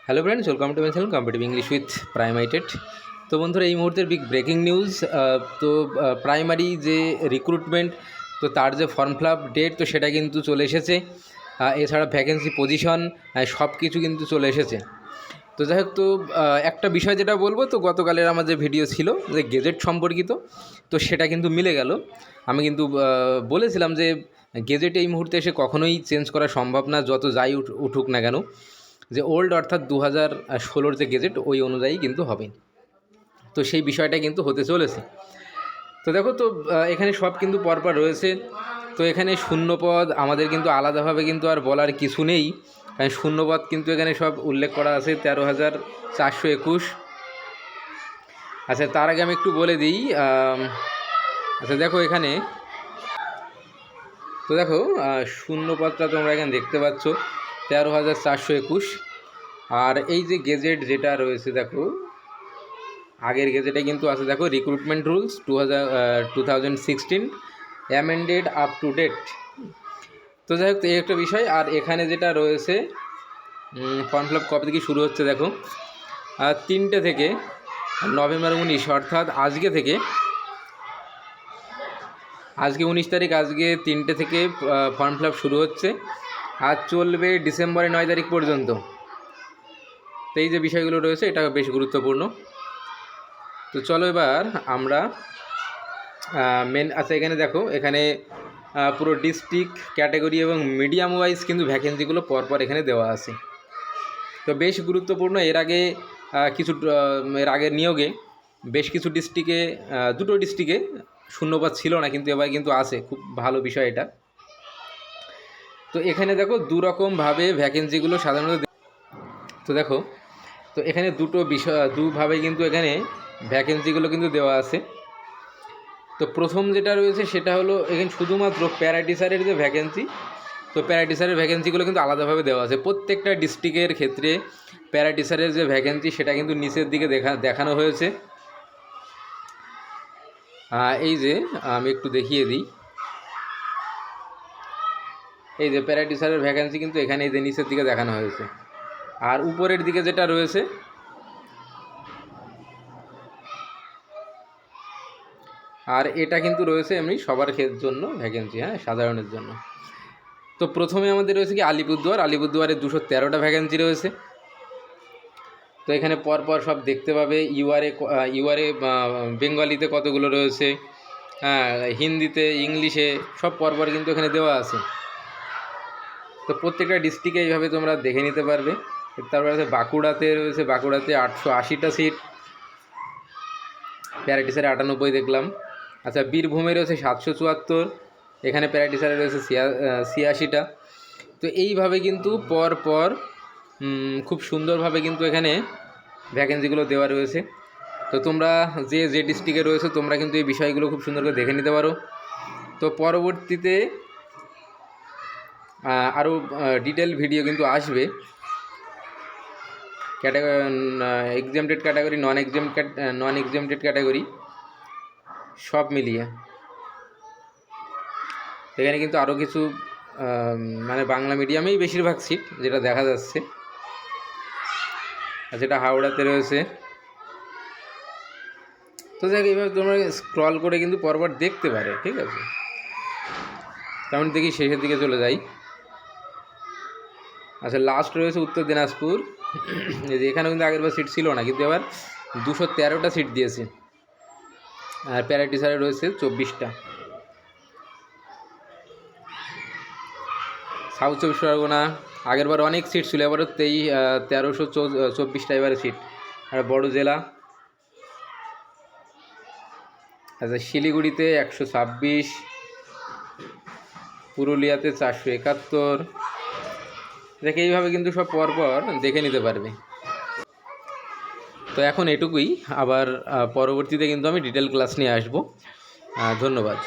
Hello friends, welcome to my channel competitive English with প্রাইমাইটেড। তো বন্ধুরা, এই মুহূর্তের বিগ ব্রেকিং নিউজ। তো প্রাইমারি যে রিক্রুটমেন্ট, তো তার যে ফর্ম ফিল আপ ডেট, তো সেটা কিন্তু চলে এসেছে। এছাড়া ভ্যাকেন্সি পজিশন সব কিছু কিন্তু চলে এসেছে। তো যাই হোক, তো একটা বিষয় যেটা বলবো, তো গতকালের আমার যে ভিডিও ছিল যে গেজেট সম্পর্কিত, তো সেটা কিন্তু মিলে গেল। আমি কিন্তু বলেছিলাম যে গেজেট এই মুহূর্তে এসে কখনোই চেঞ্জ করা সম্ভব না, যত যাই উঠুক না কেন, যে ওল্ড অর্থাৎ 2016 যে গেজেট ওই অনুযায়ী কিন্তু হবে। তো সেই বিষয়টা কিন্তু হতে চলেছে। তো দেখো, তো এখানে সব কিন্তু পরপর রয়েছে। তো এখানে শূন্যপদ আমাদের কিন্তু আলাদাভাবে কিন্তু আর বলার কিছু নেই, কারণ শূন্যপদ কিন্তু এখানে সব উল্লেখ করা আছে 13,421। আচ্ছা, তার আগে আমি একটু বলে দিই। আচ্ছা দেখো এখানে, তো দেখো শূন্যপদটা তোমরা এখানে দেখতে পাচ্ছ 13,421। আর এই যে গেজেট যেটা রয়েছে, দেখো আগের গেজেটে কিন্তু আছে, দেখো recruitment rules 2016 amended up to date. তো যাই হোক, এই একটা বিষয়। আর এখানে যেটা রয়েছে, ফর্ম ফিল আপ কবে থেকে শুরু হচ্ছে, দেখো 3টে থেকে নভেম্বর 19, অর্থাৎ আজকে থেকে, আজকে 19 তারিখ, আজকে 3টে থেকে ফর্ম ফিল আপ শুরু হচ্ছে আর চলবে ডিসেম্বরের 9 তারিখ পর্যন্ত। তো এই যে বিষয়গুলো রয়েছে, এটা বেশ গুরুত্বপূর্ণ। তো চলো এবার আমরা আচ্ছা এখানে দেখো, এখানে পুরো ডিস্ট্রিক্ট, ক্যাটাগরি এবং মিডিয়াম ওয়াইজ কিন্তু ভ্যাকেন্সিগুলো পরপর এখানে দেওয়া আছে। তো বেশ গুরুত্বপূর্ণ। এর আগের নিয়োগে বেশ কিছু ডিস্ট্রিক্টে, দুটো ডিস্ট্রিক্টে শূন্যপদ ছিল না, কিন্তু এবার কিন্তু আছে। খুব ভালো বিষয় এটা। তো এখানে দেখো দুরকমভাবে ভ্যাকেন্সিগুলো সাধারণত, তো দেখো, তো এখানে দুভাবে কিন্তু এখানে ভ্যাকেন্সিগুলো কিন্তু দেওয়া আছে। তো প্রথম যেটা রয়েছে সেটা হলো এখানে শুধুমাত্র প্যারাটিচারের যে ভ্যাকেন্সি, তো প্যারাটিচারের ভ্যাকেন্সিগুলো কিন্তু আলাদাভাবে দেওয়া আছে। প্রত্যেকটা ডিস্ট্রিক্টের ক্ষেত্রে প্যারাটিচারের যে ভ্যাকেন্সি সেটা কিন্তু নিচের দিকে দেখানো হয়েছে। এই যে আমি একটু দেখিয়ে দিই, এই যে প্যারাটিচারের ভ্যাকেন্সি কিন্তু এখানে এই যে নিচের দিকে দেখানো হয়েছে। আর উপরের দিকে যেটা রয়েছে, আর এটা কিন্তু রয়েছে এমনি সবার জন্য ভ্যাকেন্সি, সাধারণের জন্য। তো প্রথমে আমাদের রয়েছে কি আলিপুরদুয়ারে 213টা ভ্যাকেন্সি রয়েছে। তো এখানে পরপর সব দেখতে পাবে। ইউআরএ বেঙ্গলিতে কতগুলো রয়েছে, হিন্দিতে, ইংলিশে, সব পরপর কিন্তু এখানে দেওয়া আছে। তো প্রত্যেকটা ডিস্ট্রিক্টে এইভাবে তোমরা দেখে নিতে পারবে। তারপরে আছে বাঁকুড়াতে রয়েছে, বাঁকুড়াতে 880টা সিট, প্যারাটিচারে 98 দেখলাম। আচ্ছা, বীরভূমে রয়েছে 774, এখানে প্যারাটিচারে রয়েছে 86টা। তো এইভাবে কিন্তু পরপর খুব সুন্দরভাবে কিন্তু এখানে ভ্যাকেন্সিগুলো দেওয়া রয়েছে। তো তোমরা যে ডিস্ট্রিক্টে রয়েছে, তোমরা কিন্তু এই বিষয়গুলো খুব সুন্দর করে দেখে নিতে পারো। তো পরবর্তীতে আরও ডিটেল ভিডিও কিন্তু আসবে, এক্সামটেড ক্যাটাগরি, নন এক্সামটেড ক্যাটাগরি সব মিলিয়ে। এখানে কিন্তু আরও কিছু মানে বাংলা মিডিয়ামেই বেশিরভাগ সিট যেটা দেখা যাচ্ছে, আর যেটা হাওড়াতে রয়েছে। তো দেখ, এইভাবে তোমরা স্ক্রল করে কিন্তু পরপর দেখতে পারো, ঠিক আছে। তেমন দেখি শেষের দিকে চলে যাই। আচ্ছা, লাস্ট রয়েছে উত্তর দিনাজপুর। এখানে কিন্তু আগেরবার সিট ছিল না, কিন্তু এবার 213টা সিট দিয়েছে। আর প্যারাটিচারে রয়েছে 24টা। সাউথ 24 পরগনা, আগেরবার অনেক সিট ছিল, এবারও 1324টা এবারে সিট। আর বড় জেলা, আচ্ছা শিলিগুড়িতে 126, পুরুলিয়াতে 471। দেখে এইভাবে কিন্তু সব পরপর দেখে নিতে পারবে। তো এখন এটুকুই, আবার পরবর্তীতে কিন্তু আমি ডিটেল ক্লাস নিয়ে আসবো। ধন্যবাদ।